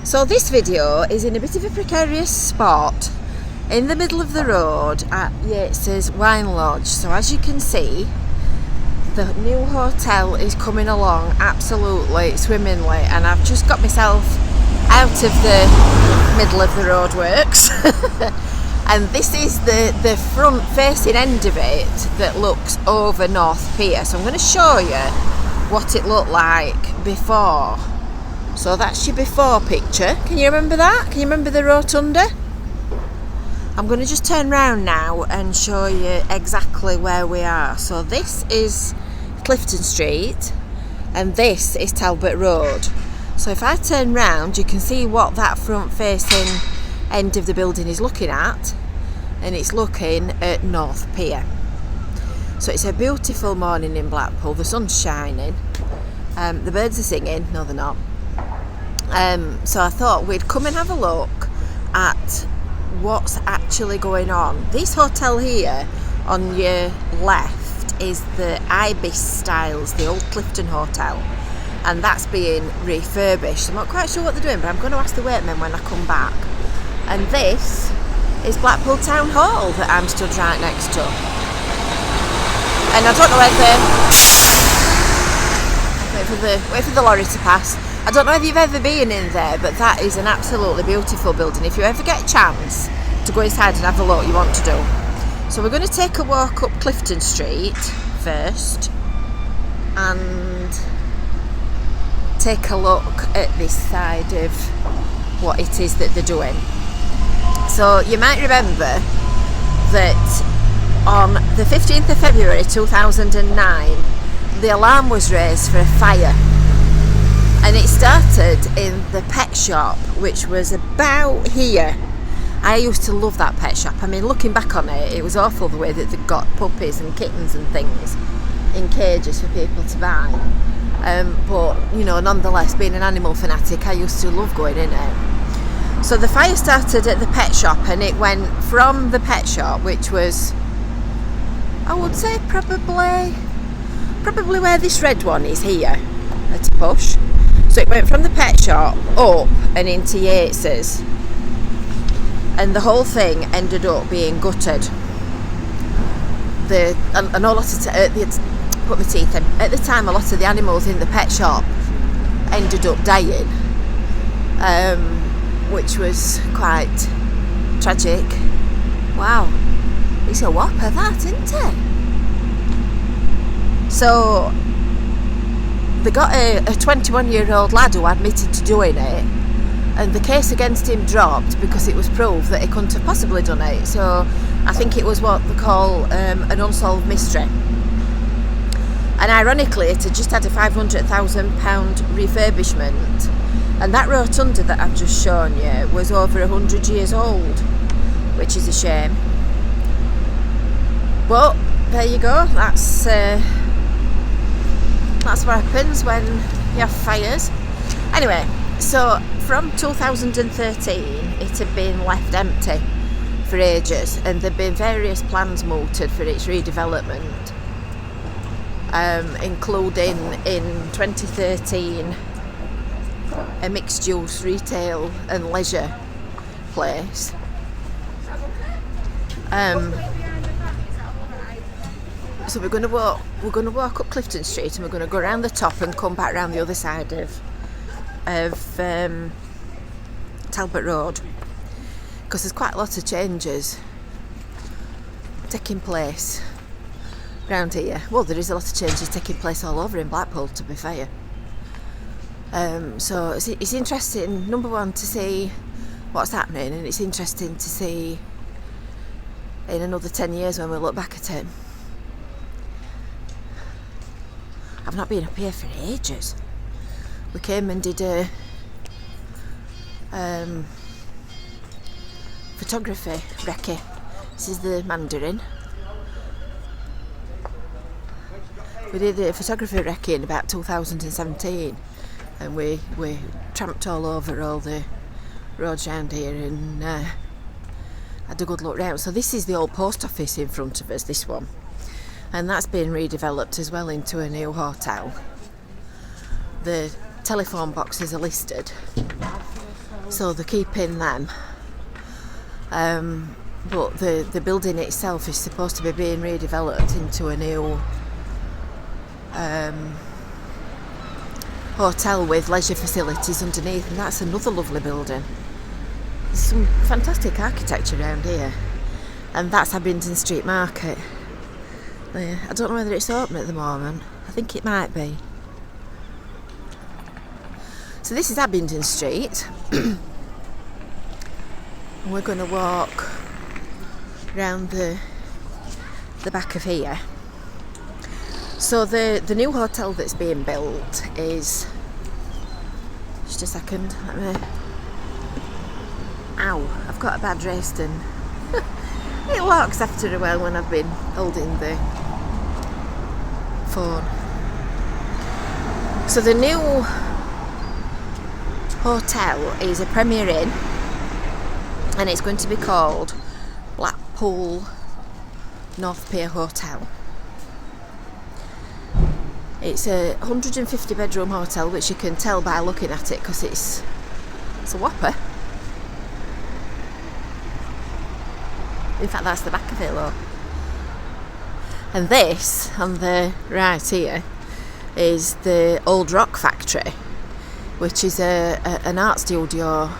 So this video is in a bit of a precarious spot in the middle of the road at Yates Wine Lodge. So as you can see, the new hotel is coming along absolutely swimmingly, and I've just got myself out of the middle of the roadworks and this is the front facing end of it that looks over North Pier. So I'm going to show you what it looked like before. So that's your before picture. Can you remember that? Can you remember the rotunda? I'm going to just turn round now and show you exactly where we are. So this is Clifton Street and this is Talbot Road. So if I turn round, you can see what that front facing end of the building is looking at, and it's looking at North Pier. So it's a beautiful morning in Blackpool. The sun's shining, the birds are singing. No, they're not. So I thought we'd come and have a look at what's actually going on. This hotel here on your left is the Ibis Styles, the old Clifton Hotel, and that's being refurbished. I'm not quite sure what they're doing, but I'm going to ask the waitmen when I come back. And this is Blackpool Town Hall that I'm stood right next to. And I don't know whether wait for the lorry to pass. I don't know if you've ever been in there, but that is an absolutely beautiful building. If you ever get a chance to go inside and have a look, you want to do. So we're going to take a walk up Clifton Street first and take a look at this side of what it is that they're doing. So you might remember that on the 15th of February 2009, the alarm was raised for a fire. And it started in the pet shop, which was about here. I used to love that pet shop. I mean, looking back on it, it was awful the way that they got puppies and kittens and things in cages for people to buy. But, you know, nonetheless, being an animal fanatic, I used to love going in it. So the fire started at the pet shop, and it went from the pet shop, which was, I would say, probably where this red one is here, at a push. So it went from the pet shop up and into Yates's, and the whole thing ended up being gutted. I know a lot of put my teeth in. At the time, a lot of the animals in the pet shop ended up dying, which was quite tragic. Wow, it's a whopper that, isn't it? So they got a 21-year-old lad who admitted to doing it, and the case against him dropped because it was proved that he couldn't have possibly done it. So I think it was what they call an unsolved mystery. And ironically, it had just had a £500,000 refurbishment, and that rotunda that I've just shown you was over 100 years old, which is a shame. But there you go, that's what happens when you have fires. Anyway, so from 2013 it had been left empty for ages, and there had been various plans mooted for its redevelopment, including in 2013 a mixed use retail and leisure place. So we're going to walk up Clifton Street, and we're going to go around the top and come back around the other side of Talbot Road, because there's quite a lot of changes taking place around here. Well, there is a lot of changes taking place all over in Blackpool, to be fair. So it's interesting, number one, to see what's happening, and it's interesting to see in another 10 years when we look back at it. I've not been up here for ages. We came and did a photography recce. This is the Mandarin. We did a photography recce in about 2017, and we tramped all over all the roads around here and had a good look round. So this is the old post office in front of us, this one. And that's been redeveloped as well into a new hotel. The telephone boxes are listed, so they're keeping them. But the building itself is supposed to be being redeveloped into a new hotel with leisure facilities underneath, and that's another lovely building. There's some fantastic architecture around here, and that's Abington Street Market. I don't know whether it's open at the moment. I think it might be. So this is Abington Street. And we're going to walk round the back of here. So the new hotel that's being built is, just a second, ow, I've got a bad wrist and it locks after a while when I've been holding the phone. So the new hotel is a Premier Inn, and it's going to be called Blackpool North Pier Hotel. It's a 150 bedroom hotel, which you can tell by looking at it because it's a whopper. In fact, that's the back of it, look. And this, on the right here, is the Old Rock Factory, which is an art studio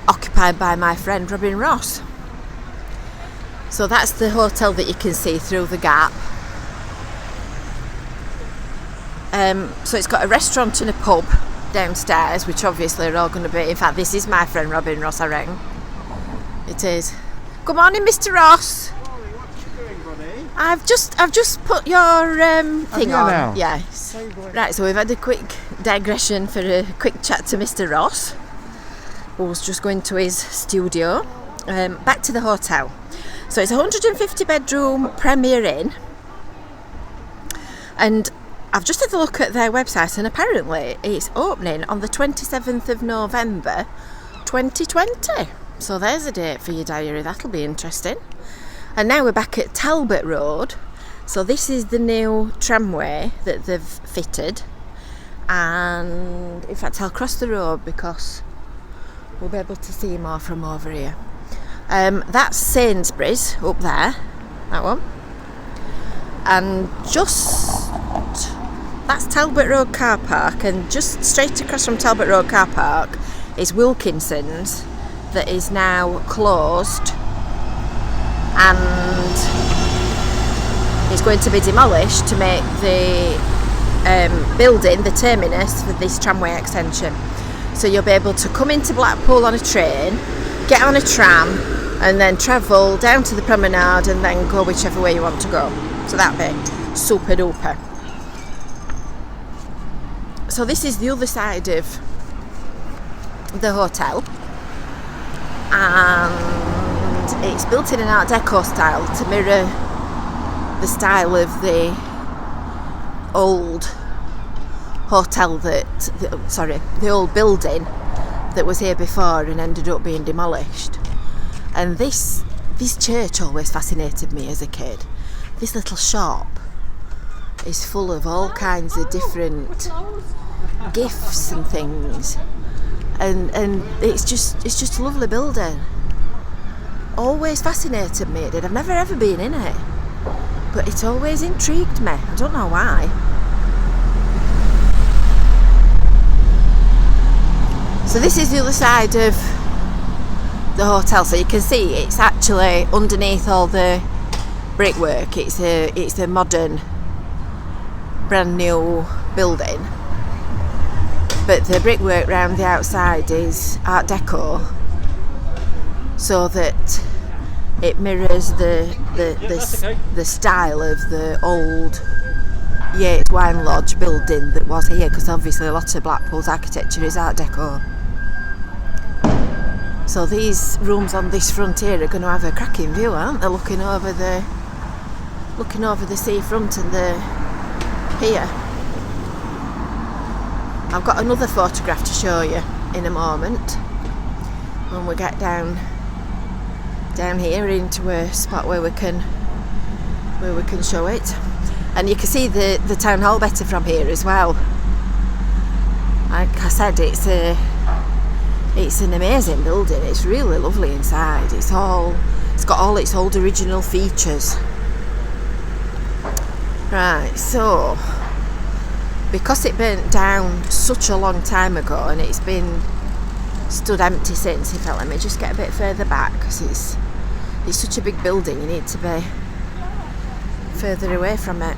occupied by my friend Robin Ross. So that's the hotel that you can see through the gap. So it's got a restaurant and a pub downstairs, which obviously are all going to be, in fact this is my friend Robin Ross, I reckon. It is. Good morning, Mr. Ross. Morning, what you doing, buddy? I've just put your thing on. Now? Yes. Right, so we've had a quick digression for a quick chat to Mr. Ross, who's just going to his studio. Back to the hotel. So it's a 150 bedroom Premier Inn, and I've just had a look at their website, and apparently it's opening on the 27th of November 2020. So there's a date for your diary, that'll be interesting. And now we're back at Talbot Road. So this is the new tramway that they've fitted. And in fact I'll cross the road because we'll be able to see more from over here. That's Sainsbury's up there, that one. And that's Talbot Road car park, and just straight across from Talbot Road car park is Wilkinson's, that is now closed and is going to be demolished to make the building the terminus for this tramway extension. So you'll be able to come into Blackpool on a train, get on a tram, and then travel down to the promenade and then go whichever way you want to go. So that'd be super duper. So this is the other side of the hotel, and it's built in an Art Deco style to mirror the style of the old hotel the old building that was here before and ended up being demolished. And this church always fascinated me as a kid. This little shop is full of all kinds of different gifts and things, and it's just a lovely building. Always fascinated me, it did. I've never ever been in it, but it always intrigued me. I don't know why. So this is the other side of the hotel, so you can see it's actually underneath all the brickwork. It's a modern, brand new building, but the brickwork round the outside is Art Deco, so that it mirrors the style of the old Yates Wine Lodge building that was here, because obviously a lot of Blackpool's architecture is Art Deco. So these rooms on this frontier are going to have a cracking view, aren't they? Looking over the seafront and the pier. I've got another photograph to show you in a moment when we get down here into a spot where we can show it, and you can see the town hall better from here as well. Like I said, it's It's an amazing building. It's really lovely inside. It's got all its old original features. Right, so because it burnt down such a long time ago and it's been stood empty since, in fact, let me just get a bit further back because it's such a big building, you need to be further away from it.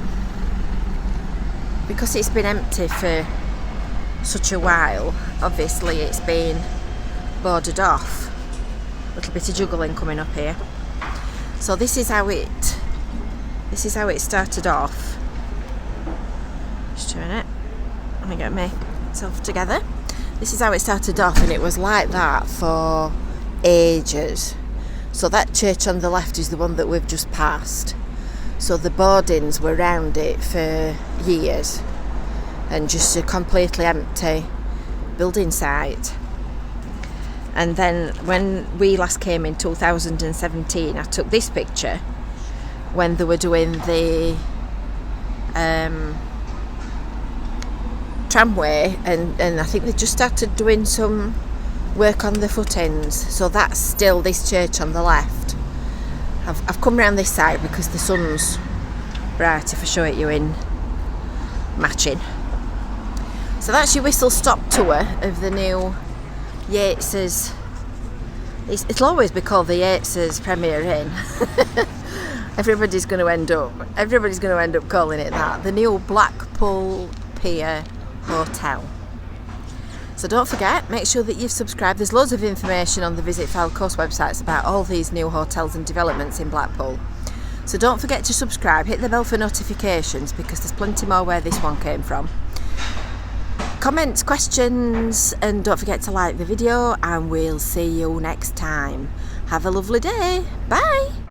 Because it's been empty for such a while, obviously it's been boarded off. A little bit of juggling coming up here. So this is how it started off. Just turn it. Let me get myself together. This is how it started off, and it was like that for ages. So that church on the left is the one that we've just passed. So the boardings were round it for years, and just a completely empty building site. And then when we last came in 2017, I took this picture when they were doing the tramway, and I think they just started doing some work on the footings. So that's still this church on the left. I've come round this side because the sun's bright if I show it you in matching. So that's your whistle stop tour of the new Yates's. It'll always be called the Yates's Premier Inn. Everybody's going to end up calling it that. The new Blackpool Pier Hotel. So don't forget, make sure that you've subscribed. There's loads of information on the Visit Fylde Coast websites about all these new hotels and developments in Blackpool. So don't forget to subscribe, hit the bell for notifications because there's plenty more where this one came from. Comments, questions, and don't forget to like the video, and we'll see you next time. Have a lovely day. Bye.